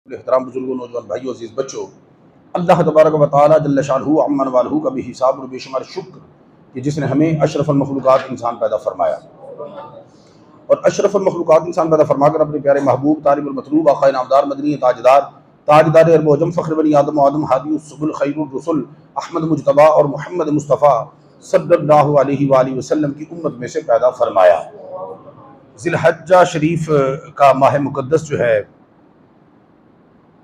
एहतराम बुजुर्गों, नौजवान भाइयों, अजीज़ बच्चों, अल्लाह तबारक व तआला जल्ल शानहू अम्मन वालहू का भी हिसाब और बेशुमार शुक्र कि जिसने हमें अशरफुल मखलूक़ात इंसान पैदा फरमाया और अशरफुल मखलूक़ात इंसान पैदा फरमाकर अपने प्यारे महबूब तारिबुल मतलूब आक़ाए नामदार मदनी ताजदार अरब वजम फ़ख्र बनी आदम आदम हादी सुबुल खैरुर रसूल अहमद मुज्तबा और मोहम्मद मुस्तफ़ा सल्लल्लाहु अलैहि वसल्लम की उम्मत में से पैदा फरमाया। ज़िलहज्जा शरीफ का माह मुक़द्दस जो है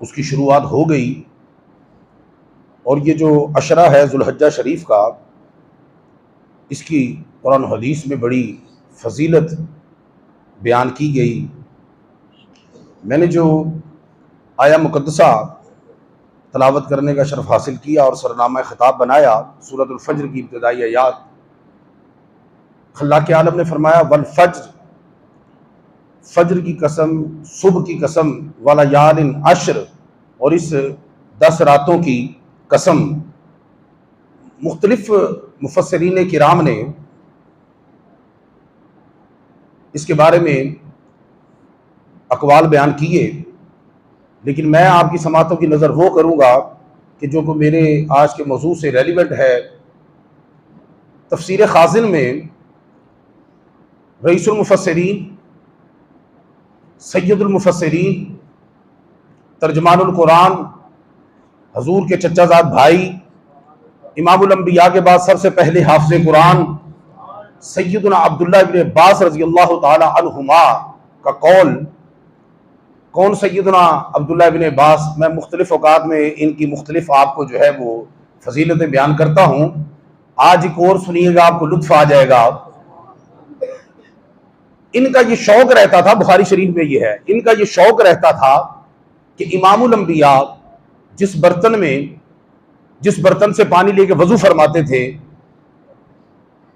उसकी शुरुआत हो गई और ये जो अशरा है ज़ुल्हज्जा शरीफ का, इसकी कुरान हदीस में बड़ी फजीलत बयान की गई। मैंने जो आया मुक़द्दसा तलावत करने का शरफ हासिल किया और सरनामा ख़िताब बनाया सूरतुल फज्र की इब्तिदाई आयात, खल्लाक़ आलम ने फरमाया वल फज्र, फज्र की कसम, सुबह की कसम, वाला यालिन अश्र, और इस 10 रातों की कसम। मुख्तलिफ मुफस्सिरीन किराम ने इसके बारे में अक़वाल बयान किए, लेकिन मैं आपकी समातों की नज़र वो करूँगा कि जो को मेरे आज के मौजू से रेलिवेंट है। तफसीर खाज़िन में रईसुल मुफस्सिरीन, सैयदुल मुफस्सिरीन, तर्जमानुल कुरान, हजूर के चचाजाद भाई, इमामुल अंबिया के बाद सबसे पहले हाफ़िज़े कुरान सैयदुना अब्दुल्लाह इब्न अब्बास रज़ियल्लाहु ताला अन्हुमा का कौल। कौन सैयदुना अब्दुल्लाह इब्न अब्बास? मैं मुख्तलिफ औकात में इनकी मुख्तलिफ आपको जो है वो फजीलतें बयान करता हूँ। आज एक और सुनिएगा, आपको लुत्फ़ आ जाएगा। इनका ये शौक रहता था, बुखारी शरीफ में ये है, इनका ये शौक रहता था कि इमामुल अंबिया जिस बर्तन से पानी लेके वजू फरमाते थे,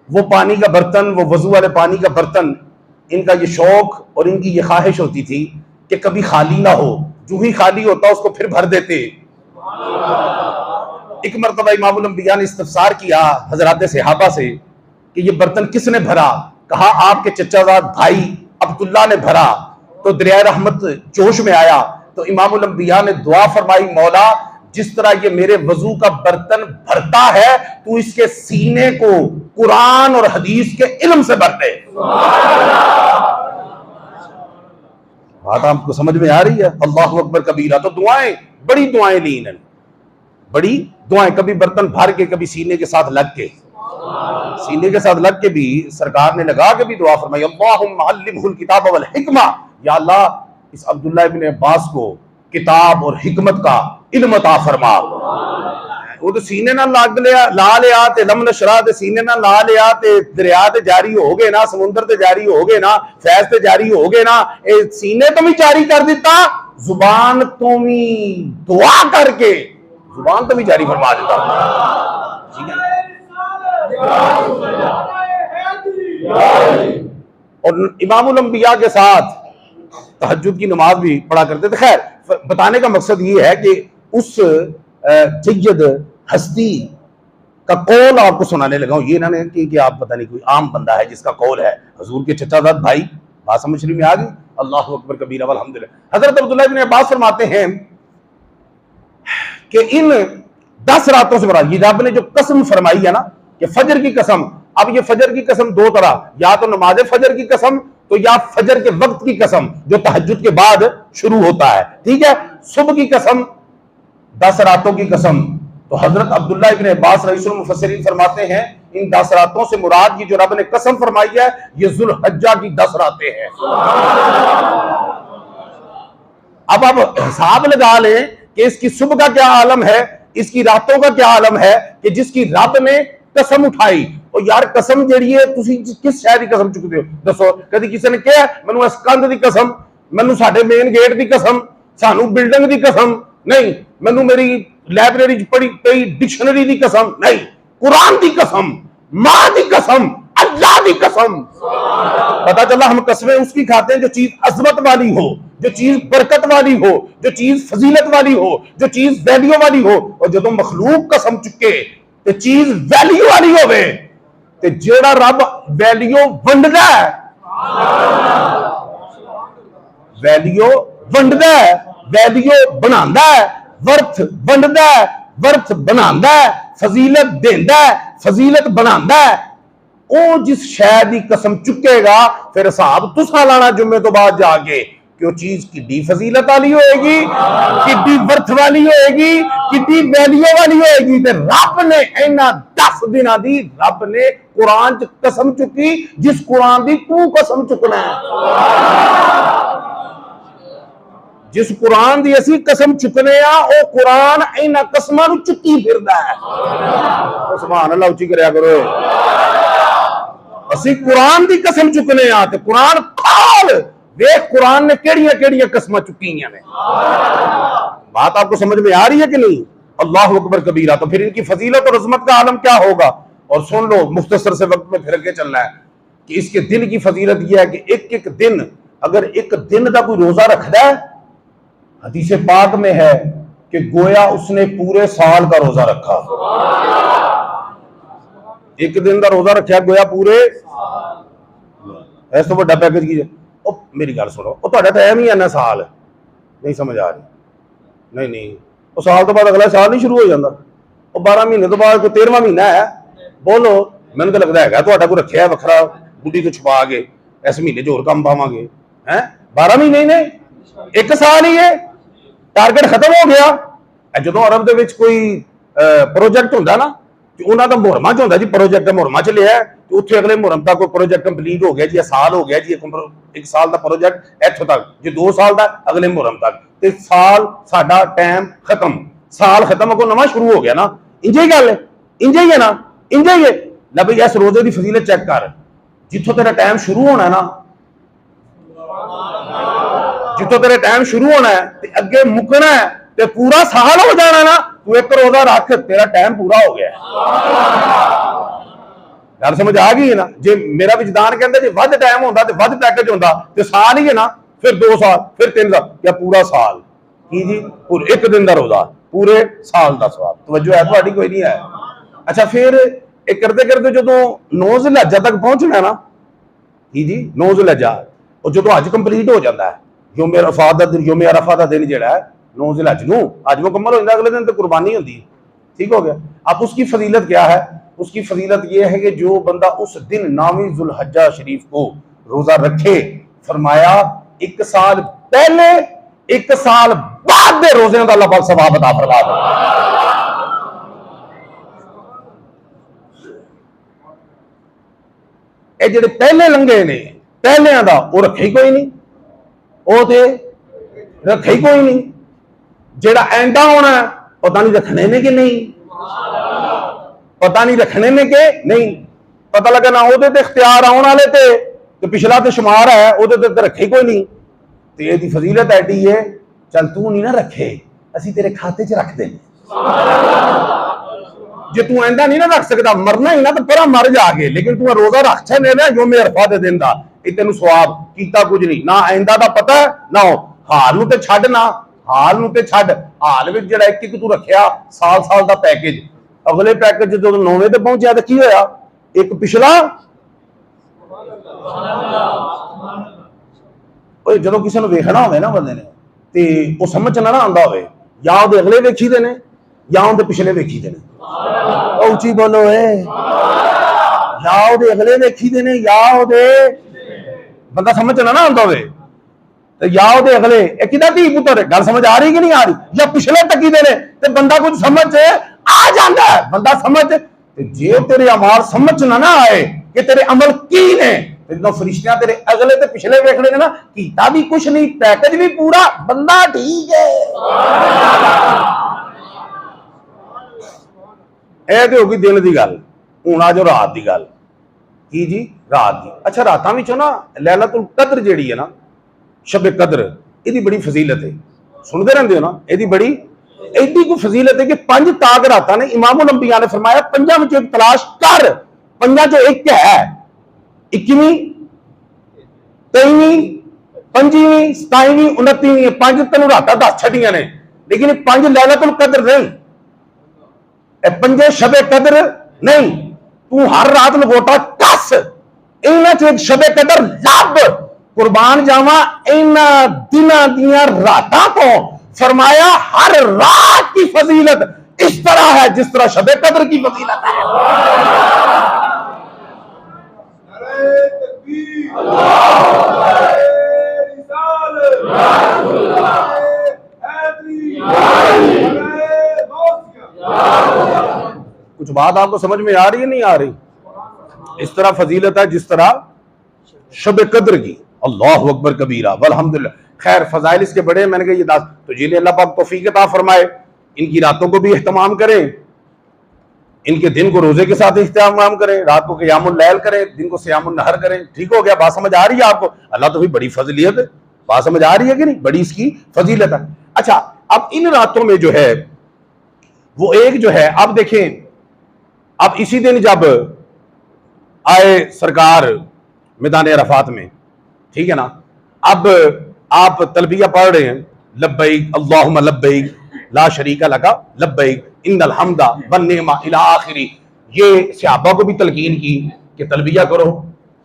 वो पानी का बर्तन, वो वजू वाले पानी का बर्तन, इनका ये शौक और इनकी ये ख्वाहिश होती थी कि कभी खाली ना हो। जो ही खाली होता उसको फिर भर देते। एक मरतबा इमामुल अंबिया ने इस्तफसार किया हजरात सहाबा से कि ये बर्तन किसने भरा? कहा आपके चचाजाद भाई अब्दुल्ला ने भरा। तो दरिया रहमत जोश में आया तो इमामुल अंबिया ने दुआ फरमाई, मौला जिस तरह ये मेरे वजू का बर्तन भरता है, तू इसके सीने को कुरान और हदीस के इल्म से भर दे। बात आपको समझ में आ रही है? अल्लाहु अकबर कबीरा। तो दुआएं, बड़ी दुआएं ली इन्होंने, बड़ी दुआएं, कभी बर्तन भर के, कभी सीने के साथ लग के, सीने के साथ लग के भी सरकार ने लगा के भी दुआ फरमाई, अल्लाहुम्मा अल्लिमहुल किताब वल हिकमा, या अल्लाह इस अब्दुल्लाह इब्न अब्बास को किताब और हिकमत का इल्म अता फरमा। वो तो सीने ना लग लिया, ला लिया ते लम नशरा ते सीने ना ला लिया ते दरिया ते जारी हो गए ना, समुंदर ते जारी हो गए ना, फैज ते जारी हो गए ना, ए सीने तो भी जारी कर दिता, जुबान तो भी दुआ करके जुबान तो भी जारी फरमा देता। ठीक है। और इमामुल अंबिया के साथ तहज्जुद की नमाज भी पढ़ा करते थे। खैर, बताने का मकसद ये है कि उस जय्यद हस्ती का कौल आपको सुनाने लगा हूं। ये ना कि आप पता नहीं कोई आम बंदा है जिसका कौल है, हजूर के चचाजाद भाई। बात समझ में आ गई? अल्लाहु अकबर कबीरा वल्हम्दुलिल्लाह। हजरत अब्दुल्लाह इब्न अब्बास फरमाते हैं कि इन 10 रातों से मुराद, ये रब ने जो कसम फरमाई है ना कि फजर की कसम। अब ये फजर की कसम दो तरह, या तो नमाज फजर की कसम, तो या फजर के वक्त की कसम जो तहज्जुद के बाद शुरू होता है। ठीक है। सुबह की कसम, 10 रातों की कसम। तो हजरत अब्दुल्लाह इब्न अब्बास रईसुल मुफस्सिरीन फरमाते हैं इन 10 रातों से मुराद, ये जो रब ने कसम फरमाई है, ये ज़ुल्हज्जा की 10 रातें हैं। अब आप हिसाब लगा लें कि इसकी सुबह का क्या आलम है, इसकी रातों का क्या आलम है कि जिसकी रब ने कसम उठाई। और यार कसम जड़ी है, तुसी किस शहर की कसम चुकते हो? दसो, कभी किसी ने कहा मैनू इस कंध की कसम, मैनू साडे मेन गेट की कसम, सानू बिल्डिंग की कसम नहीं, मैनू मेरी लाइब्रेरी पढ़ी कई डिक्शनरी की कसम नहीं, कुरान की कसम, मां की कसम, अल्लाह की कसम। पता चला हम कसमें उसकी खाते हैं जो चीज अजमत वाली हो, जो चीज बरकत वाली हो, जो चीज फजीलत वाली हो, जो चीज वैल्यू वाली हो। और जो मखलूक कसम चुके तो चीज वैल्यू वाली होवे, ते जेड़ा रब वैल्यू वंडदा है, वैल्यू वंडदा है, वैल्यू बनांदा है, वर्थ वंडदा है, वर्थ बनांदा है, फजीलत देंदा है, फजीलत बनांदा है। ਉਹ जिस शै दी कसम चुकेगा फिर हिसाब तुसा लाना जुम्मे तो बाद जाके कि वो चीज किड्डी फजीलत वाली होएगी, किड्डी वर्थ वाली होएगी, किड्डी वैल्यू वाली होएगी। ते रब ने इन्हां 10 दिनां दी रब ने कुरान च कसम चुकी, जिस कुरान दी तू कसम चुकना है। जिस कुरान दी असी कसम चुकने आ वो कुरान इन्हां कसमां नूं चुकी फिरदा है। सुभान अल्लाह उच्ची करया करो। असी कुरान दी कसम चुकने आ ते कुरान खोल देख कुरान ने केड़ियां कसमां चुकीयां ने। बात आपको समझ में आ रही है कि नहीं? अल्लाह अकबर कबीरा। तो फिर इनकी फजीलत और अजमत का आलम क्या होगा? और सुन लो, मुख्तसर से वक्त में फिर के चलना है कि इसके दिन की फजीलत यह है कि एक एक दिन, अगर एक दिन का कोई रोजा रखता है, हदीस पाक में है कि गोया उसने पूरे साल का रोजा रखा। एक दिन का रोजा रखा गोया पूरे इस तो बड़ा पैकेज की। मेरी गल सुनो, टाइम ही इन्ना साल नहीं समझ आ रही। नहीं नहीं, वो साल तो बाद अगला साल नहीं शुरू हो जाता। वो 12 महीने तो बाद 13वां महीना है। बोलो, मैंने तो लगता है कोई रखा है वखरा बुढ़ी तो छुपा के इस महीने च होर काम पावांगे हैं। 12 महीने ही ने, एक साल ही है, टारगेट खत्म हो गया। जो अरब दे विच कोई प्रोजेक्ट होंदा ना, उन्होंने तो मुहरमा च होंदा जी, प्रोजेक्ट मुहरमा च लिया तो उत्थे अगले मुहरम तक कोई प्रोजेक्ट कंप्लीट हो गया जी, साल हो गया जी, एक साल का प्रोजेक्ट इत्थों तक जी, 2 साल का अगले मुहरम तक, ते साल साडा टाइम खत्म, साल खत्म अगों नवां शुरू हो गया ना। इंजे ही गल है, इंजे ही है ना, इंजे ही है। लै भाई इस रोजे की फजीलत चेक कर, जिथों तेरा टाइम शुरू होना है ना, जिथों तेरा टाइम शुरू होना है ते अगे मुकना है ते पूरा साल हो जाना ना, तू एक रोजा रख, तेरा टाइम पूरा हो गया। गल समझ आ गई है ना? जे मेरा विजदान कहता जे वध टाइम होंदा ते वध पैकेज होंदा ते साल ही है ना, फिर 2 साल, फिर 3 साल, या पूरा साल की जी, पूरे एक दिन का रोजा पूरे साल का सवाब। तवज्जो है तुहाडी? कोई नहीं है। अच्छा, फिर एक करते करते जो 9 ज़िलहज्जा तक पहुंचना ना की जी, 9 ज़िलहज्जा, और जो अज कंप्लीट हो जाता है योम अरफा का दिन जिहड़ा है 9 ज़िलहज नूं अज मुकम्मल हो जाता, अगले दिन तो कुर्बानी होती है। ठीक हो गया। अब उसकी फजीलत क्या है? उसकी फजीलत यह है कि जो बंदा उस दिन 9वीं ज़ुल्हज्जा शरीफ को रोजा रखे, फरमाया 1 साल पहले 1 साल बाद दे रोज़े का अल्लाह पाक सवाब अता फरमा देगा। ये जिहड़े पहले लंघे ने, पहलियां दा वो रखे ही कोई नहीं, वो ते रखे ही कोई नहीं। जेड़ा एंडा होना है पता नहीं रखने ने कि नहीं, पता नहीं रखने ने के नहीं, पता लगा ना वो इख्तियार आने वाले ते पिछला तो शुमार है, वो रखे ही कोई नहीं। तो ये फजीलत ऐडी है, चल तू नहीं ना रखे, असी तेरे खाते च रख दें। जे तू एंडा नहीं ना रख सकता, मरना ही ना तो परा मर जाके, लेकिन तू रोजा रख छे ना योम अरफा दे दिन दा, तेन सवाब कीता कुछ नहीं ना, एंडा दा पता ना, हाल नूं ते छड्ड ना, हाल नूं ते छड्ड, हाल विच जिहड़ा एक तू रखिया साल साल का पैकेज, अगले पैकेज जो 9वें ते पहुंचा तो की होया, एक पिछला जो किसी ने वेखना हो ना बंदे ने, तो वो समझ ना आंदा हो, या वो अगले वेखी दे ने या उनके पिछले वेखी दे ने। उची बोलो है, या वो अगले वेखी दे ने या वो बंदा समझ ना आंदा हो, या वो अगले किदा धी पुत्र, गल समझ आ रही कि नहीं आ रही, या पिछले टकी दे ने, तो बंदा कुछ समझ आ जाता है, बंदा समझ। जे तेरे अमाल समझ ना आए कि तेरे अमल की ने, तो फरिश्तियां तेरे अगले ते पिछले वेख लेंगे ना, कीता भी कुछ नहीं, पैकेज भी पूरा, बंदा ठीक है। यह तो होगी दिन की गल। हुण आ जाओ रात की गल की जी, रात की। अच्छा, रातां विचों ना लैलतुल कद्र जिहड़ी है ना, शब कद्र, इहदी बड़ी फजीलत है, सुनते रहंदे हो ना, इहदी बड़ी एडी कोई फजीलत है कि 5 ताक रातां ने इमामुल अंबिया ने फरमाया 5 विचों एक तलाश कर, 5 चों एक है, 21वीं 23वीं 25वीं 27वीं 29वीं, 5 तेनों रातां दस छड़ियां ने, लेकिन 5 लैलतुल कद्र नहीं, 5 शबे कद्र नहीं। तू हर रात लंगोटा कस, इन्हां चों एक शबे कद्र लभ, कुर्बान जावा इन्हां दिनां दियां रातां तो फरमाया हर रात की फजीलत इस तरह है जिस तरह शबे कद्र की फजीलत है। कुछ बात आपको समझ में आ रही है नहीं आ रही? इस तरह फजीलत है जिस तरह शब कद्र की। अल्लाह अकबर कबीरा वल्हम्दुलिल्लाह। खैर फजाइल इसके बड़े, मैंने कहा ये दास तो जिन्हें अल्लाह पाक तौफीक अता फरमाए, इनकी रातों को भी इहतमाम करें, इनके दिन को रोजे के साथ इहतमाम करें, रात को क़ियामुल लैल करें, दिन को सियामुन नहर करें। ठीक हो गया? बात समझ आ रही है आपको? अल्लाह तो भी बड़ी फजीलियत है, बात समझ आ रही है कि नहीं? बड़ी इसकी फजीलत है। अच्छा, अब इन रातों में जो है वो एक जो है, अब देखें, अब इसी दिन जब आए सरकार मैदान अरफात में, ठीक है ना, अब आप तलबिया पढ़ रहे हैं, लब्बैक अल्लाहुम्मा लब्बैक ला शरीका लका लब्बैक इन्नल हम्दा वन निअमा इला आखिरी। ये सहाबा को भी तलकीन की कि तलबिया करो,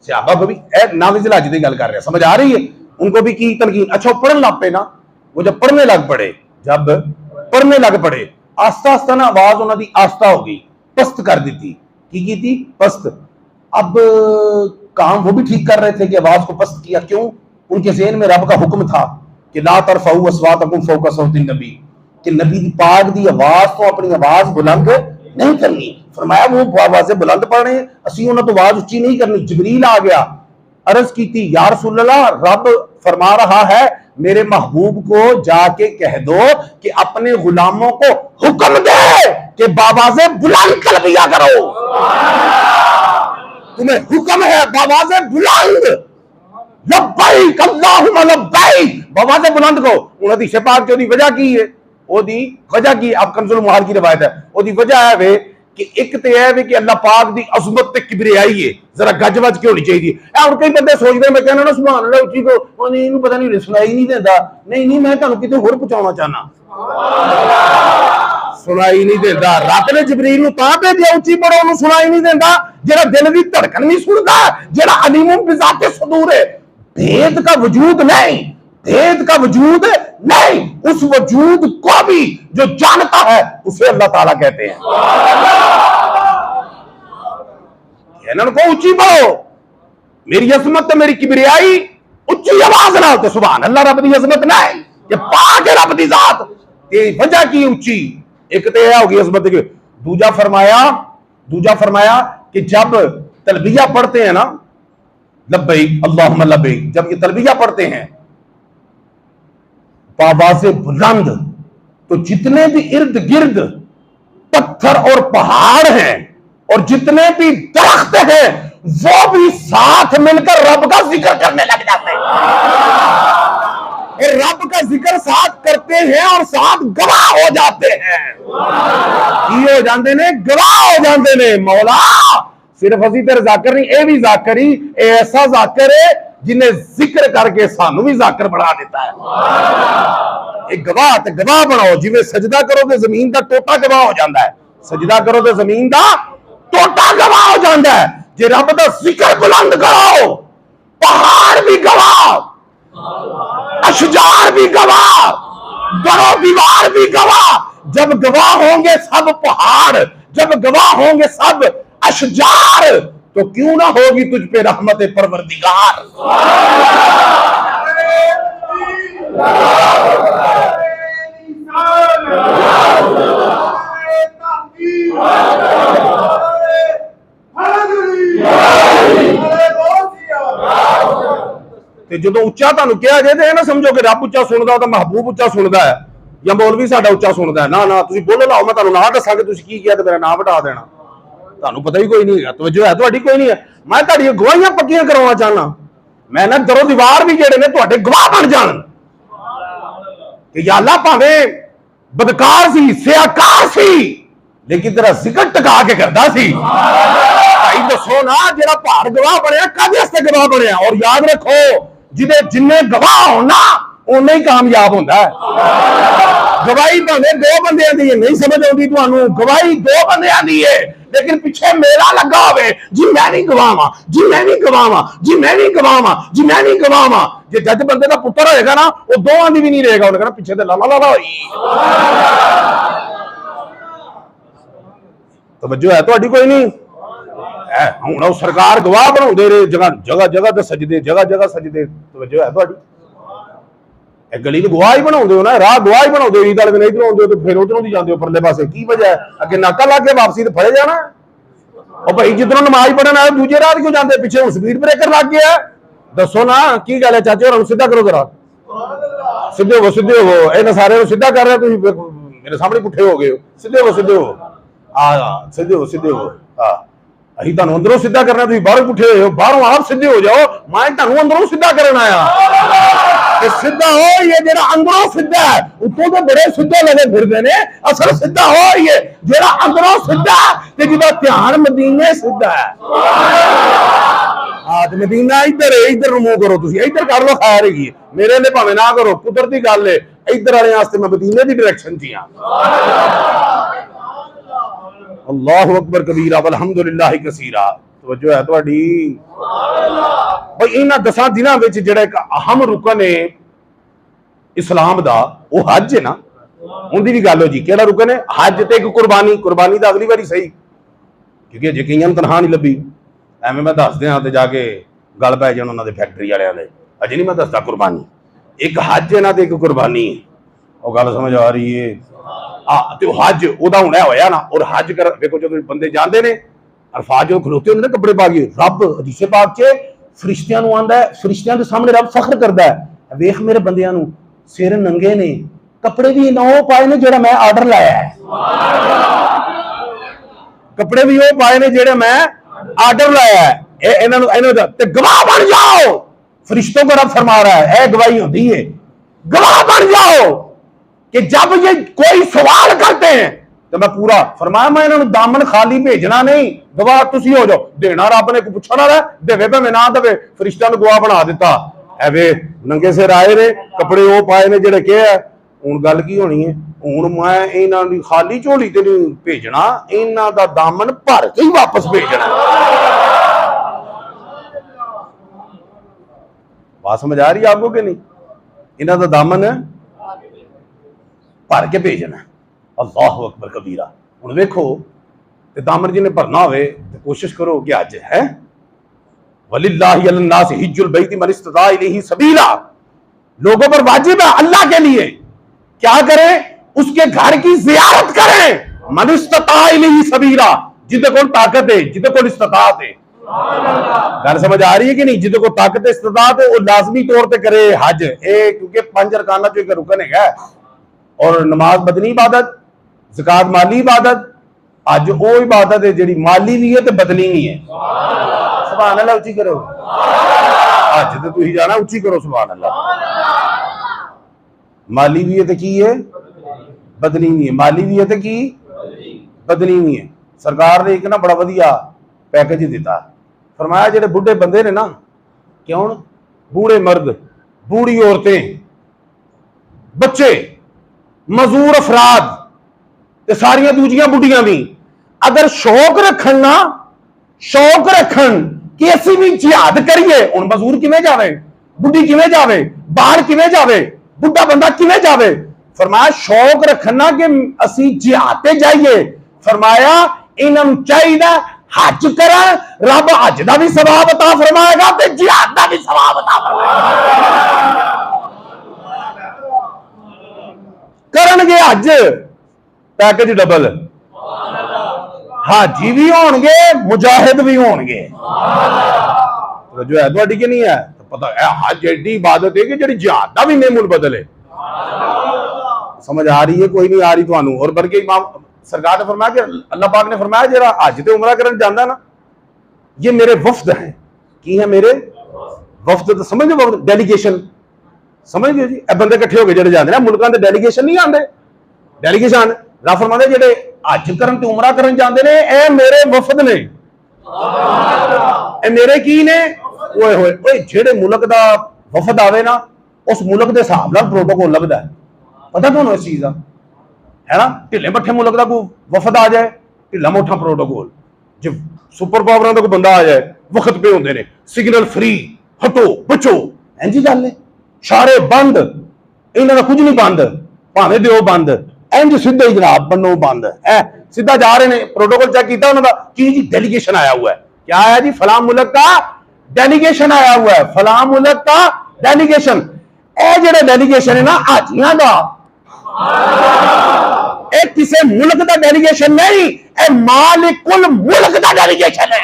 सहाबा को भी नाविज़िल हज की गल कर रहे हैं, समझ आ रही है? उनको भी की तलकीन। अच्छा, पढ़ने लग पे ना, वो जब पढ़ने लग पड़े, जब पढ़ने लग पड़े, आस्ता आस्ता ना आवाज उन्होंने आस्ता हो गई, पस्त कर दी थी। की थी? पस्त। अब काम वो भी ठीक कर रहे थे कि आवाज को पस्त किया। क्यों? उनके ज़हन में रब का हुक्म था कि ला तरफऊ अस्वातकुम फौका सौतिन नबी, कि नबी पाक दी आवाज तो अपनी आवाज बुलंद नहीं करनी। फरमाया वो आवाज़ें बुलंद पढ़ रहे हैं, असी उन्हें तो आवाज उच्ची नहीं करनी। जिब्रील आ गया, अर्ज की थी या रसूल अल्लाह, रब फरमा रहा है मेरे महबूब को जाके कह दो कि अपने गुलामों को हुक्म दे कि बाबाज़े बुलंद तलबिया करो। तुम्हें हुक्म है बाबाज़े बुलंद, लब्बैक अल्लाहुम्मा लब्बैक, बाबाज़े बुलंद को। उन्होंने शफाअत की वजह की है, ओदी वजह की आप कंजुल मुहाल की रिवायत है, ओदी वजह है वे कि एक तो यह है कि अल्लाह पाक दी अज़मत ते किबरियाई है, जरा गज वज के होनी चाहिए। और कई बंदे सोचते हैं, मैं कहना ना सुभान अल्लाह उच्ची को, ओने इनू पता नहीं सुनाई नहीं देता। नहीं, मैं तुहानू किते होर पहुंचाना चाहना, सुनाई नहीं देता। रब ने जिब्रील नू तां भेजिया उच्ची पढ़ो, उन्हें सुनाई नहीं देता। जेड़ा दिल दी धड़कन नहीं सुनता, जेड़ा अलीमुम बिज़ाते सुदूर है, भेद का वजूद नहीं, भेद का वजूद नहीं, उस वजूद को भी जो जानता है उसे अल्लाह ताला कहते हैं। इनको उच्ची पढ़ो, मेरी अजमत मेरी किबरियाई उच्ची आवाज ना होते सुभान अल्लाह, रब दी अजमत नहीं, ये पाक है रब दी जात, ते वजह की उच्ची। एक तो यह होगी अजमत की। दूजा फरमाया कि जब तलबिया पढ़ते हैं ना, लब्बैक अल्लाहुम्मा लब्बैक, जब ये तलबिया पढ़ते हैं बाबाज़े बुलंद, तो जितने भी इर्द गिर्द पत्थर और पहाड़ हैं और जितने भी दरख्त हैं वो भी साथ मिलकर रब का जिक्र करने लग जाते हैं। और रब का जिक्र साथ करते हैं और साथ गवाह हो जाते हैं। की हो जाते ने? गवाह हो जाते ने। मौला सिर्फ असी तेरे जाकर नहीं, ये भी जाकर ही, ऐसा जाकर है जिन्हें जिक्र करके सानू भी जाकर बना देता है। एक गवाह ते गवाह बनाओ, जिवें सजदा करो तो जमीन का टोटा गवाह हो जाता है, सजदा करो तो जमीन का टोटा गवाह हो जाता है। जे रब दा जिक्र बुलंद करो, पहाड़ भी गवाह, अशजार भी गवाह, दरो दीवार भी गवाह। जब गवाह होंगे सब पहाड़, जब गवाह होंगे सब अशजार, तो क्यों ना होगी तुझ पे रहमत परवरदिगार। जो उच्चा तुहानू कहा जाए ना समझो कि रब उच्चा सुनता तो महबूब उच्चा सुनता है या मौलवी साडा उच्चा सुनता है। ना तुसीं बोलो लाओ, मैं तुहानू ना दसा कि तुसीं की किया तो मेरा नाम हटा देना, तुहानू पता ही कोई नहीं है, तवज्जो है तुहाडी कोई नहीं है। मैं तुहाडी गवाहियां पक्कियां करवाना चाहना, मैं ना दरो दीवार भी जेडे ने तुहाडे गवाह बन जान कि या अल्लाह भावें बदकार सी, सियाकार सी, लेकिन तेरा जिक्र टका के करदा सी। भाई दसो ना, जेड़ा भार गवाह बनया काहदे वास्ते गवाह बनया? और याद रखो जिन्ने गवाह होना उन्ना ही कामयाब होता है। गवाही भावें दो बंदियां दी है, नहीं समझ आती तुहानू, गवाही दो बंदियां दी है, लेकिन पिछे मेरा लगा होवे जी मैं नहीं गवावा, जी मैं नहीं गवावा, जी मैं नहीं गवावा, जी मैं नहीं गवावा। ਜੇ ਜੱਜ ਬੰਦੇ ਦਾ ਪੁੱਤਰ ਹੋਏਗਾ ਨਾ ਉਹ ਦੋਵਾਂ ਦੀ ਵੀ ਨਹੀਂ ਰਹੇਗਾ, ਉਹਨੇ कहना ਪਿੱਛੇ ਤੇ ਲਾ ਲਾ ਲਾ ਹੋਈ। ਤਵੱਜੋ ਹੈ ਤੁਹਾਡੀ ਕੋਈ ਨਹੀਂ ਹੈ। ਹੁਣ ਉਹ ਸਰਕਾਰ ਗਵਾਹ ਬਣਾਉਂਦੇ ਰਹੇ, ਜਗ੍ਹਾ ਜਗ੍ਹਾ ਜਗ੍ਹਾ ਤੇ ਸਜਦੇ, ਜਗ੍ਹਾ ਜਗ੍ਹਾ ਸਜਦੇ। ਤਵੱਜੋ ਹੈ ਤੁਹਾਡੀ, ਇਹ ਗਲੀ ਨੂੰ ਗਵਾਹ ਹੀ ਬਣਾਉਂਦੇ ਹੋ ਨਾ, ਰਾਹ ਗਵਾਹ ਹੀ ਬਣਾਉਂਦੇ ਹੋ। ਈਦ ਵਾਲੇ ਦਿਨ ਇੱਧਰੋਂ ਆਉਂਦੇ ਹੋ ਤੇ ਫਿਰ ਉਧਰੋਂ ਦੀ ਜਾਂਦੇ ਹੋ ਪਰਲੇ ਪਾਸੇ, ਕੀ ਵਜ੍ਹਾ ਹੈ? ਅੱਗੇ ਨਾਕਾ ਲਾ ਕੇ ਵਾਪਸੀ ਤੇ ਫੜੇ ਜਾਣਾ। ਉਹ ਭਾਈ ਜਿੱਧਰੋਂ ਨਮਾਜ਼ ਪੜਨ ਆਏ ਦੂਜੇ ਰਾਹ ਕਿਉਂ ਜਾਂਦੇ? ਪਿੱਛੇ ਹੁਣ ਸਪੀਡ ਬ੍ਰੇਕਰ ਲੱਗ ਗਿਆ। ਦੱਸੋ ਨਾ ਕੀ ਗੱਲ ਹੈ? ਚਾਚੇ ਹੋਰਾਂ ਨੂੰ ਸਿੱਧਾ ਕਰੋ ਜਰਾ, ਸਿੱਧੇ ਹੋਵੋ, ਸਿੱਧੇ ਹੋਵੋ। ਇਹਨਾਂ ਸਾਰਿਆਂ ਨੂੰ ਸਿੱਧਾ ਕਰ ਰਿਹਾ, ਤੁਸੀਂ ਮੇਰੇ ਸਾਹਮਣੇ ਪੁੱਠੇ ਹੋ ਗਏ ਹੋ। ਸਿੱਧੇ ਹੋਵੋ, ਸਿੱਧੇ ਹੋਵੋ, ਆ ਸਿੱਧੇ ਹੋ, ਸਿੱਧੇ ਹੋ। ਹਾਂ ਅਸੀਂ ਤੁਹਾਨੂੰ ਅੰਦਰੋਂ ਸਿੱਧਾ ਕਰਨਾ, ਤੁਸੀਂ ਬਾਹਰੋਂ ਪੁੱਠੇ ਹੋਏ ਹੋ। ਬਾਹਰੋਂ ਆਪ ਸਿੱਧੇ ਹੋ ਜਾਓ, ਮੈਂ ਤੁਹਾਨੂੰ ਅੰਦਰੋਂ ਸਿੱਧਾ ਕਰਨ ਆਇਆ। ਤੇ ਸਿੱਧਾ ਹੋ ਇਹ ਜਿਹੜਾ ਅੰਦਰੋਂ ਸਿੱਧਾ ਹੈ, ਉੱਤੋਂ ਤਾਂ ਬੜੇ ਸਿੱਧੇ ਲੱਗੇ ਫਿਰਦੇ ਨੇ, ਅਸਲ ਸਿੱਧਾ ਹੋ ਇਹ ਜਿਹੜਾ ਅੰਦਰੋਂ ਸਿੱਧਾ ਤੇ ਜਿਹਦਾ ਧਿਆਨ ਮਦੀਨੇ ਸਿੱਧਾ ਹੈ। ਹਾਂ ਤੇ ਮਦੀਨਾ ਇੱਧਰ ਹੈ, ਇੱਧਰ ਨੂੰ ਮੂੰਹ ਕਰੋ, ਤੁਸੀਂ ਇੱਧਰ ਕਰ ਲਓ, ਖੈਰ ਹੈਗੀ। ਮੇਰੇ ਲਈ ਭਾਵੇਂ ਨਾ ਕਰੋ, ਕੁਦਰਤੀ ਗੱਲ ਹੈ। ਇੱਧਰ ਵਾਲੇ ਵਾਸਤੇ ਮੈਂ ਮਦੀਨੇ ਦੀ ਡਾਇਰੈਕਸ਼ਨ 'ਚ ਹਾਂ। ਅੱਲਾਹੁ ਅਕਬਰ ਕਬੀਰਾ ਵਲਹਮਦੁਲਿल्लाह ਕਸੀਰਾ। ਤਵੱਜੋ ਹੈ ਤੁਹਾਡੀ ਭਾਈ। ਇਹਨਾਂ 10 ਦਿਨਾਂ ਵਿੱਚ ਜਿਹੜਾ ਇੱਕ ਅਹਿਮ ਰੁਕਨ ਹੈ ਇਸਲਾਮ ਦਾ, ਉਹ ਹਜ ਹੈ ਨਾ। ਉਹਦੀ ਵੀ ਗੱਲ ਹੋ ਜੀ, ਕਿਹੜਾ ਰੁਕਨ ਹੈ? ਹਜ ਤੇ ਇੱਕ ਕੁਰਬਾਨੀ। ਕੁਰਬਾਨੀ ਤਾਂ ਅਗਲੀ ਵਾਰੀ ਸਹੀ, ਕਿਉਂਕਿ ਅਜੇ ਕਈਆਂ ਨੂੰ ਤਨਖਾਹ ਨਹੀਂ ਲੱਭੀ। ਐਵੇਂ ਮੈਂ ਦੱਸ ਦਿਆਂ ਤੇ ਜਾ ਕੇ ਗੱਲ ਪੈ ਜਾਣ ਉਹਨਾਂ ਦੇ ਫੈਕਟਰੀ ਵਾਲਿਆਂ ਦੇ। ਅਜੇ ਨਹੀਂ ਮੈਂ ਦੱਸਦਾ ਕੁਰਬਾਨੀ। ਇੱਕ ਹਜ ਹੈ ਨਾ ਤੇ ਇੱਕ ਕੁਰਬਾਨੀ। ਉਹ ਗੱਲ ਸਮਝ ਆ ਰਹੀ ਹੈ? ਤੇ ਉਹ ਹਜ ਉਹਦਾ ਹੁਣ ਹੋਇਆ ਨਾ। ਔਰ ਹਜ ਕਰ ਵੇਖੋ, ਜਦੋਂ ਬੰਦੇ ਜਾਂਦੇ ਨੇ ਅਰਫਾਤ ਜਦੋਂ ਖਲੋਤੇ ਹੁੰਦੇ ਨੇ ਕੱਪੜੇ ਪਾ ਕੇ, ਰੱਬ ਹਦੀਸੇ ਪਾਕ 'ਚ ਫਰਿਸ਼ਤਿਆਂ ਨੂੰ ਆਂਦਾ ਹੈ, ਫਰਿਸ਼ਤਿਆਂ ਦੇ ਸਾਹਮਣੇ ਰੱਬ ਫਖਰ ਕਰਦਾ ਹੈ, ਵੇਖ ਮੇਰੇ ਬੰਦਿਆਂ ਨੂੰ, ਸਿਰ ਨੰਗੇ ਨੇ, ਕੱਪੜੇ ਵੀ ਉਹ ਪਾਏ ਨੇ ਜਿਹੜਾ ਮੈਂ ਆਰਡਰ ਲਾਇਆ ਹੈ। ਕੱਪੜੇ ਵੀ ਉਹ ਪਾਏ ਨੇ ਜਿਹੜੇ ਮੈਂ ਆर्डर लाया है। इन्होंने ते गवाह बन जाओ। फरिश्तों को रब फरमा रहा है, गवाही होती है, गवाह बन जाओ कि जब ये कोई सवाल करते हैं तो मैं पूरा फरमाया, मैं इन्होंने दामन खाली भेजना नहीं, गवाह तुसी हो जाओ। देना रब ने कोई पुछना रहा देवे भावें ना देवे, फरिश्तों ने गवाह बना दिता है। वे नंगे सिर आए ने, कपड़े वो पाए ने जेड़े के है। हुण गल की होनी है? ਹੁਣ ਮੈਂ ਇਹਨਾਂ ਦੀ ਖਾਲੀ ਝੋਲੀ ਤੇ ਨਹੀਂ ਭੇਜਣਾ, ਇਹਨਾਂ ਦਾ ਦਾਮਨ ਭਰ ਕੇ ਹੀ ਵਾਪਸ ਭੇਜਣਾ। ਬਾਤ ਸਮਝ ਆ ਰਹੀ ਆਪਕੋ ਕਿ ਨਹੀਂ? ਇਹਨਾਂ ਦਾ ਦਾਮਨ ਭਰ ਕੇ ਭੇਜਣਾ। ਅੱਲਾਹੁ ਅਕਬਰ ਕਬੀਰਾ। ਹੁਣ ਵੇਖੋ ਤੇ ਦਾਮਨ ਜਿਹਨੇ ਭਰਨਾ ਹੋਵੇ ਤੇ ਕੋਸ਼ਿਸ਼ ਕਰੋ ਕਿ ਅੱਜ ਹੈ वलिल्लाहि अलन्नास हिज्जुल बैति मन इस्तता इलैहि सबीला। लोगों पर वाजिब है अल्लाह के लिए क्या करें? उसके घर की जियारत करें। मन इस्तता इलैहि सबीला, जिदे कोल ताकत है, जिदे कोल इस्तिताअत है। गल समझ आ रही है कि नहीं? जिदे को ताकत इस्तिताअत है वो लाजमी तौर पे करे हज। क्योंकि 5 अरकाना चो एक रुकन है। और नमाज बदनी इबादत, ज़कात माली इबादत। अज वो इबादत है जी माली भी है तो बदनी भी है। सुभान अल्लाह उच्ची करो। अज तो तुम जाना उच्ची करो सुभान अल्लाह। माली भी है तो की है, बदनी भी है। माली भी है तो की, बदनी भी है। सरकार ने एक ना बड़ा वधिया पैकेज दिता, फरमाया जेडे बुढ़े बंदे ने ना, क्यों बूढ़े मर्द, बूढ़ी औरतें, बच्चे, मजूर अफराद ते सारियां दूजियां बुढ़ियां भी अगर शौक रखन ना, शौक रखन कि असीं भी जिहाद करिए। हुण मजूर किवें जावे, बुढ़ी किवें जावे, बाहर किवें जावे, बुढ़ा बंदा किवें जावे? फरमाया शौक रखना कि असीं जिहाद ते जाइए। फरमाया इन्हां नूं चाहीदा हज करन, रब हज दा भी सवाब अता फरमाएगा ते जिहाद दा भी सवाब अता फरमाएगा। करनगे हज, पैकेज डबल, हाजी भी होणगे, मुजाहिद भी होणगे। जो है तुहाडी कि नहीं है? तो पता है हज एडी इबादत है कि जिहड़ी जिहाद दा भी नेमुल बदल है। समझ आ रही है? कोई नहीं आ रही तुहानू? और बल्कि इमाम सरकार ने फरमाया कि अल्लाह पाक ने फरमाया जेड़ा हज ते उमरा करन जांदा ना, ये मेरे वफ्द हैं। की है मेरे वफ्द? तो समझ लो वफ्द, डेलीगेशन समझ गए जी? ए बंदे इकट्ठे होके जेड़े जांदे ना मुल्कां दे, डेलीगेशन नहीं आंदे, डेलीगेशन रब फरमांदे जेड़े हज करन ते उमरा करन जांदे ने, ए मेरे वफ्द ने, ए मेरे की ने। ओए होए ओए, जेड़े मुल्क दा वफद आवे ना, उस मुल्क दे हिसाब नाल प्रोटोकॉल लभदा है। पता तुहानू इस चीज का है ना? ढिले मट्ठे मुल्क का कोई वफद आ जाए, ढिला मोटा प्रोटोकॉल। जो सुपर पावरां दा कोई बंदा आ जाए, वक्त पे होंदे ने, सिग्नल फ्री, हटो बचो, इंज गल है। सारे बंद, इन्हों का कुछ नहीं बंद, भावे दो बंद, इंज सीधे ही जनाब बनो बंद है, सीधा जा रहे हैं। प्रोटोकॉल चेक किया उन्होंने कि जी डेलीगेशन आया हुआ है, क्या आया जी, फलां मुल्क का डेलीगेशन आया हुआ है, फलां मुल्क का डेलीगेशन। ए जेड़ा डेलीगेशन है ना हाजियां का, ए किसी मुल्क का डेलीगेशन नहीं, ए मालिकुल मुल्क का डेलीगेशन है।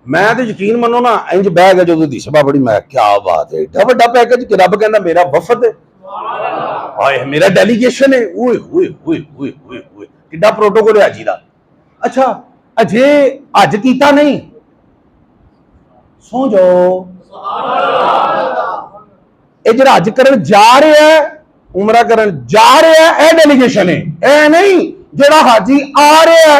मैं तो यकीन मनो ना इंज बह गया जो दी सभा बड़ी, मैं क्या बात है, एडा वड्डा पैकेज कि रब कहना मेरा वफद है, हाय मेरा डेलीगेशन है, ओए ओए ओए ओए ओए ओए किड्डा प्रोटोकॉल है जी दा। अच्छा अजे अज कीता नहीं, सो जाओ ये जरा अज करन जा रहा है, उमरा करन जा रहा है, यह डेलीगेशन है, ए नहीं जेड़ा हाजी आ रहा है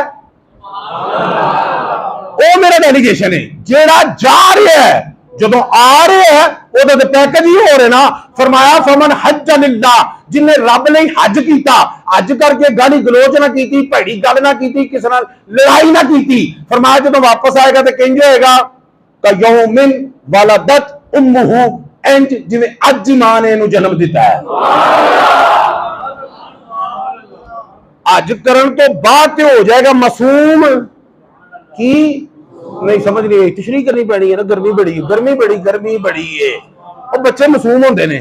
वो मेरा डेलीगेशन है, जेड़ा जा रहा है जो आ रहा है वो पैकेज ही हो रहे ना। फरमाया फमन हज लिल्लाह, जिन्हें रब ने हज किया, हज करके गाली गलोच ना की, भैड़ी गल ना की, किसी नाल लड़ाई ना की, फरमाया जो वापस आएगा तो कहंगे होएगा कयौमिन वलदत उम्मुहु, इंज जिवें अज मां ने इहनूं जन्म दिता है। हज करन तो बाद ते हो जाएगा मासूम की नहीं, समझ नहीं, तशरीह करनी पैनी है ना, गर्मी बड़ी गर्मी बड़ी है, और बच्चे मासूम होंदे ने,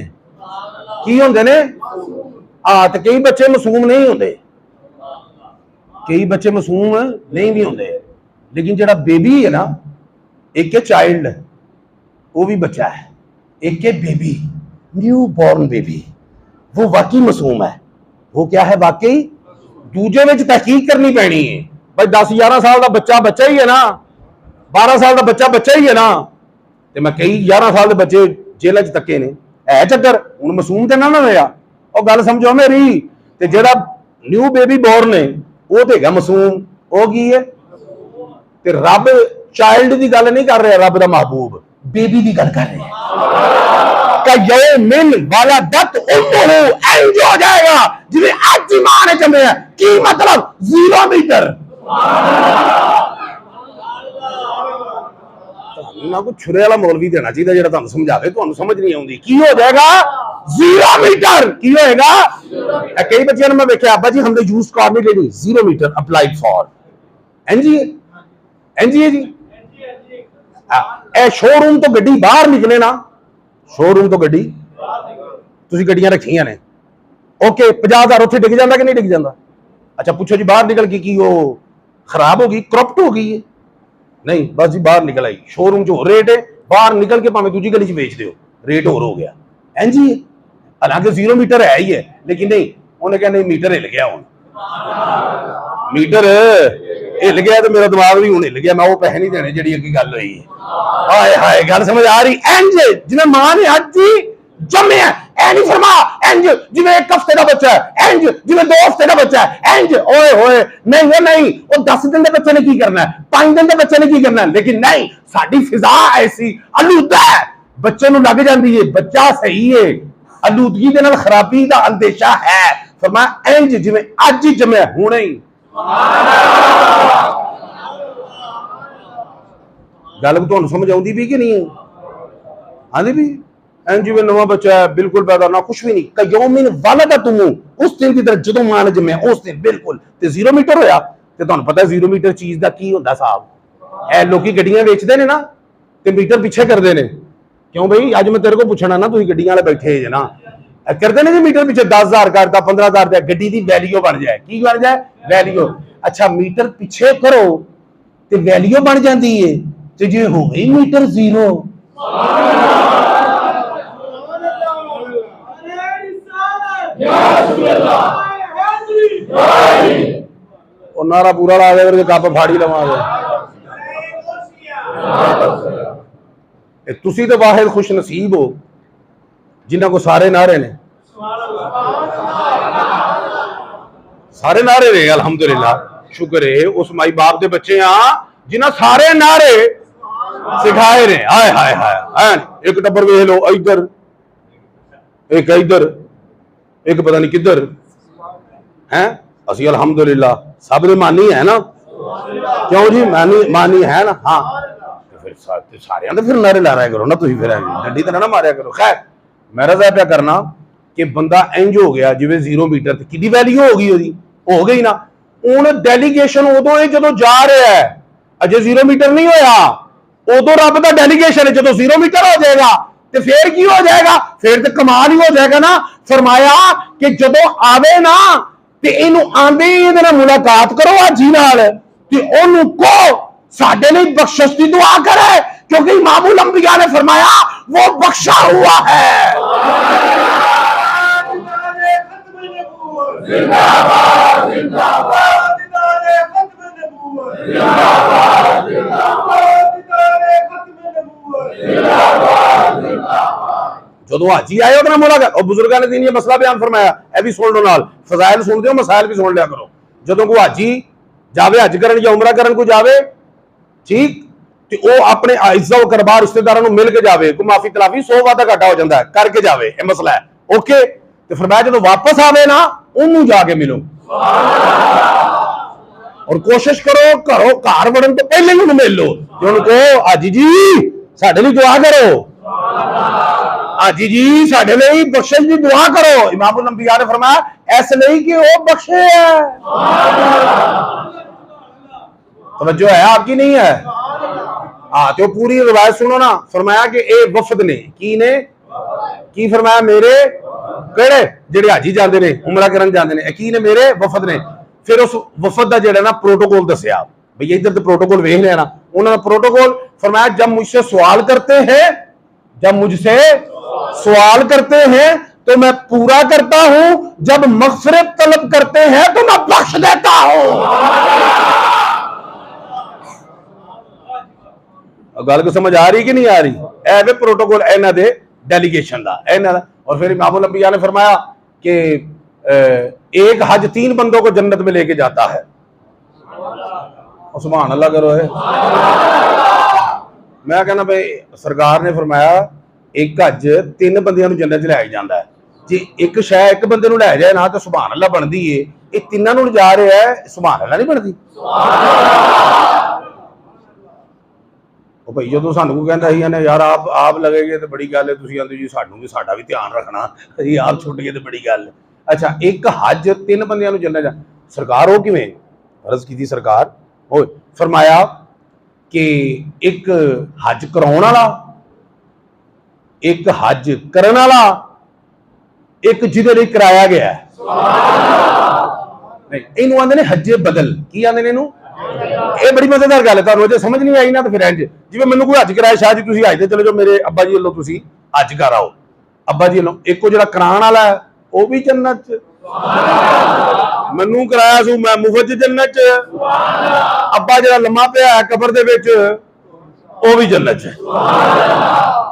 की होंदे ने तो कई बच्चे मासूम नहीं होंदे, कई बच्चे मासूम नहीं भी होंदे, लेकिन जेड़ा बेबी है ना, एक है चाइल्ड वो भी बच्चा है, एक है बेबी न्यू बॉर्न बेबी, वो वाकई मासूम है। वो क्या है वाकई, दूजे में तहकीक करनी पैनी है भाई, 10-11 साल का बच्चा बच्चा ही है ना, 12 साल का बच्चा बच्चा ही है ना, तो मैं कई 11 साल के बच्चे जेल च तके ने, है चक्कर हूं मासूम तो ना होया, और गल समझो मेरी, ते जेड़ा न्यू बेबी बोर्न है वो तो है मासूम, वो की है, ते रब चाइल्ड की गल नहीं कर रहा, रब का महबूब बेबी की गल कर रहे हैं। यौमिन वलदत उम्मुहु, इंज हो जाएगा जिवें अज मां ने जम्मिया, की मतलब 0 मीटर ना कोई छुरे वाला मौलवी देना चाहिए जेड़ा तुहानू समझावे, तुहानू समझ नहीं आउंदी, की हो जाएगा 0 मीटर, की होएगा। कई बच्चों ने मैं देखा अब्बा जी हमने यूज कार नहीं लेनी, 0 मीटर अप्लाइड फॉर एनजी है जी। ए शोरूम तो गड्डी बाहर निकले ना, शोरूम तो गड्डी तुसी गड्डियां रखियां ने, ओके 50,000 उत्थे डिग जाता कि नहीं डिग जाता, अच्छा पूछो जी बाहर निकल के की वो खराब होगी, करप्ट हो गई है, नहीं बस जी बाहर निकल आई, शोरूम जो रेट है बाहर निकल के भावें दूजी गली च बेच दो, रेट और हो गया एनजी। हालांकि 0 मीटर है ही है, लेकिन नहीं उन्हें कहा नहीं मीटर हिल गया, हूं मीटर हिल गया तो मेरा दिमाग भी हूं हिल गया, मैं वो पैसे नहीं देने जी अगे गल हुई, हाय हाय गल समझ आ रही। इंज जिवें मां ने अज ही जम्मिया, ऐ नहीं फरमा इंज जिवें 1 हफ्ते का बच्चा है, इंज जिवें 2 हफ्ते का बच्चा है, इंज ओए होए नहीं वो नहीं, वो 10 दिन के बच्चे ने की करना है, 5 दिन के बच्चे ने की करना है, लेकिन नहीं साडी फिजा ऐसी आलूदा है, बच्चे नूं लग जाती है, बच्चा सही है, आलूदगी दे नाल खराबी का अंदेशा है, फरमाया इंज जिवें अज ही जम्मिया हुणे ही। गल तुहानू समझ आउंदी भी कि नहीं आंदी भी, इंज जिवें नवा बच्चा है बिल्कुल पैदा ना कुछ भी नहीं, कयौमिन वलदतुहु, उस दिन की तरह जदों मां ने जम्मिया उस दिन बिल्कुल, ते 0 मीटर होया, ते तुहानू पता है 0 मीटर चीज का की हुंदा साहब, ए लोकी गड्डियां बेचदे ने ना ते मीटर पिछे करदे ने, क्यों भाई अज मैं तेरे को पूछना ना, तुसीं गड्डियां वाले बैठे जे ना करते ने जी मीटर पिछे 10,000 करता 15,000 का, गड्डी की वैल्यू बन जाए, की बन जाए वैल्यू, अच्छा मीटर पिछे करो ते वैल्यू बन जाती है, ते जे हो गई मीटर 0 नारा पूरा ला दे, कप फाड़ी लवांगे, तुसी तो वाहिद खुश नसीब हो जिन्हां को सारे नारे ने, सारे नारे ने अल्हम्दुलिल्लाह, शुक्र है उस माई बाप के बच्चे हाँ जिन्हां सारे नारे सिखाए ने। हाय हाय हाय, एक टब्बर वेख लो, इधर एक, इधर एक, पता नहीं किधर है। असी अलहमदुलिल्लाह सब दे मानी है ना, क्यों जी, मानी है ना। हाँ फिर सारे फिर नारे ला रहा करो ना, तुम फिर डंडी तो ना मारिया करो। खैर मेरा साहब क्या करना कि बंदा इंज हो गया जिवें 0 मीटर ते कितनी वैल्यू हो गई, ओदी हो गई ना। हुण डेलीगेशन उदों है जदों जा रहा है, अजे 0 मीटर नहीं होया, उदों रब दा डेलीगेशन है। जदों 0 मीटर हो जाएगा तो फिर की हो जाएगा, फिर तो कमाल ही हो जाएगा ना। फरमाया कि जदों आवे ना ते इनू आंदे ही इहदे नाल मुलाकात करो हाजी नाल, ते ओनू कहो साडे लिए बख्शिश की दुआ करे, क्योंकि इमामुल अंबिया ने फरमाया वो बख्शा हुआ है। जो हाजी आए ना मुलाकात, और बुजुर्गों ने दिन ये मसला बयान फरमाया, यह भी सुन लो नाल, फजाइल सुनते हो, मसाइल भी सुन लिया करो। जो कोई हाजी जावे हज करन या उमरा करन को जावे, ठीक, तो वो अपने इज्जत करबार रिश्तेदारों को मिल के जावे, कोई माफी तलाफी 100 वादा घाटा हो जाता है, करके जावे, ये मसला है। ओके, तो फरमाया जो वापस आवे ना उन्होंने जाके मिलो, और कोशिश करो घरों घर वड़न तो पहले ही मिल लो। जो कहो हाजी जी साडे लिए दुआ करो, हाजी जी साडे लिए बख्शिश की दुआ करो। इमामुल अंबिया ने फरमाया इसलिए कि वो बख्शे है। तवज्जो है आपकी नहीं है? हाँ, तो पूरी रिवायत सुनो ना। फरमाया कि ए वफद ने की फरमाया, मेरे केड़े जेड़े हाजी जाते ने उमरा करन जाते ने, की ने मेरे वफद ने। फिर उस वफद का जेड़ा ना प्रोटोकॉल दसिया, भैया इधर तो प्रोटोकॉल वेख लिया ना, उन्होंने प्रोटोकॉल फरमाया जब मुझसे सवाल करते हैं, जब मुझसे सवाल करते हैं तो मैं पूरा करता हूं, जब मगफिरत तलब करते हैं तो मैं बख्श देता हूं। गल को समझ आ रही कि नहीं आ रही? ऐ प्रोटोकॉल इन्हां दे डेलीगेशन दा, इन्हां दा। और फिर इमामुल अंबिया ने फरमाया कि एक हज 3 बंदों को जन्नत में लेके जाता है। सुभान अल्लाह करो है। मैं कहना भाई सरकार ने फरमाया एक हज 3 बंदियां नूं जन्नत च लै जांदा है। जे एक शै एक बंदे नूं लै जाए ना तो सुभान अल्लाह बनदी है, ये तिन्नां नूं जा रहा है, सुभान अल्लाह नहीं बनदी? भाई जो सानू कहता ही ने यार आप लगेगे तो बड़ी गल है, तुसीं आंदे जी सानू भी साडा भी ध्यान रखना, असीं आप छुट गए तो बड़ी गल है। अच्छा, एक हज 3 बंदियां नूं जन्नत जा, सरकार हो किवें फर्ज की सरकार हो? फरमाया कि एक हज कराउण वाला, एक हज करन वाला, एक जिहदे लई कराया गया है। नहीं, इहनूं आंदे ने हज बदल। की आंदे ने इहनूं? ये बड़ी मजेदार गल है, तुहानूं अजे समझ नहीं आई ना तो फिर इंज जिवें मैनूं कोई हज कराया, शाह जी तुसीं हज ते चले जाओ, मेरे अब्बा जी वल्लों तुसीं हज कर आओ, अब्बा जी वल्लों। एक जिहड़ा कराउण वाला है वो भी जन्नत च, मैनूं कराया सू मैं मुफ्त जन्नत च, अब्बा जिहड़ा लम्मा पिया है कबर दे विच वो भी जन्नत च।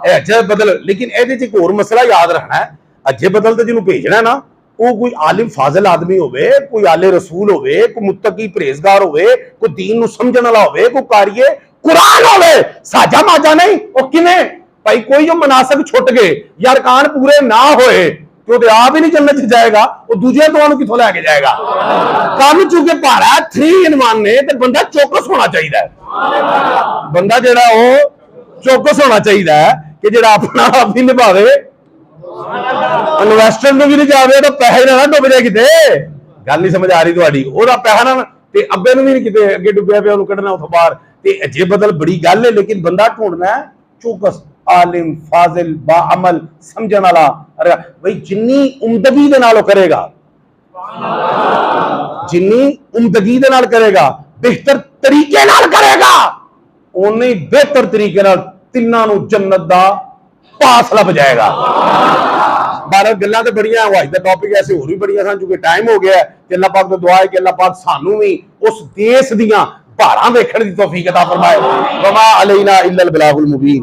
हज बदल। लेकिन इहदे च एक होर मसला याद रखना है, हज बदल ते जिन्हों भेजना ना वो कोई आलिम फाजिल आदमी होवे, कोई आले रसूल होवे, कोई मुत्तकी परहेजगार होवे, कोई दीन नूं समझण वाला होवे, कोई कारिए कुरान होवे, साजा माजा नहीं। वो किवें भाई कोई जो मुनासिब छुट गए या अरकान पूरे ना होए तो आप ही नहीं जन्नत जाएगा, वो दूजे तो किथों लैके जाएगा? काम चूंकि भाड़ा 3 in 1 ने तो बंदा चौकस होना चाहिए, बंदा जिहड़ा वो चौकस होना चाहिए कि जिहड़ा अपना आप ही निभावे, इन्वेस्टर नूं भी नहीं जावे तो पैसे ना डुब जाए किते। गल नहीं समझ आ रही तुहाडी? ओहदा पैसा ना ते अब्बे नूं भी नहीं किते अगे डुब्बिया पिया उहनूं कढना उथों बाहर। ते अजे बदल बड़ी गल है, लेकिन बंदा ढूंढना है चौकस, आलिम फाजिल बाअमल समझण वाला। भाई जिन्नी उमदगी दे नाल करेगा, जिन्नी उमदगी दे नाल करेगा, बेहतर तरीके नाल करेगा, उन्नी बेहतर तरीके नाल तिन्नां नूं जन्नत दा पास लभ जाएगा। 12 गल्लां ते बड़ियां, अज दा टॉपिक ऐसे होर भी बड़ियां सन, क्योंकि टाइम हो गया है। अल्लाह पाक तो दुआ है कि अल्लाह पाक सानू भी उस देश दियां भारां देखण दी तौफीक अता फरमाए। वमा अलैना इल्लल बलागुल मुबीन।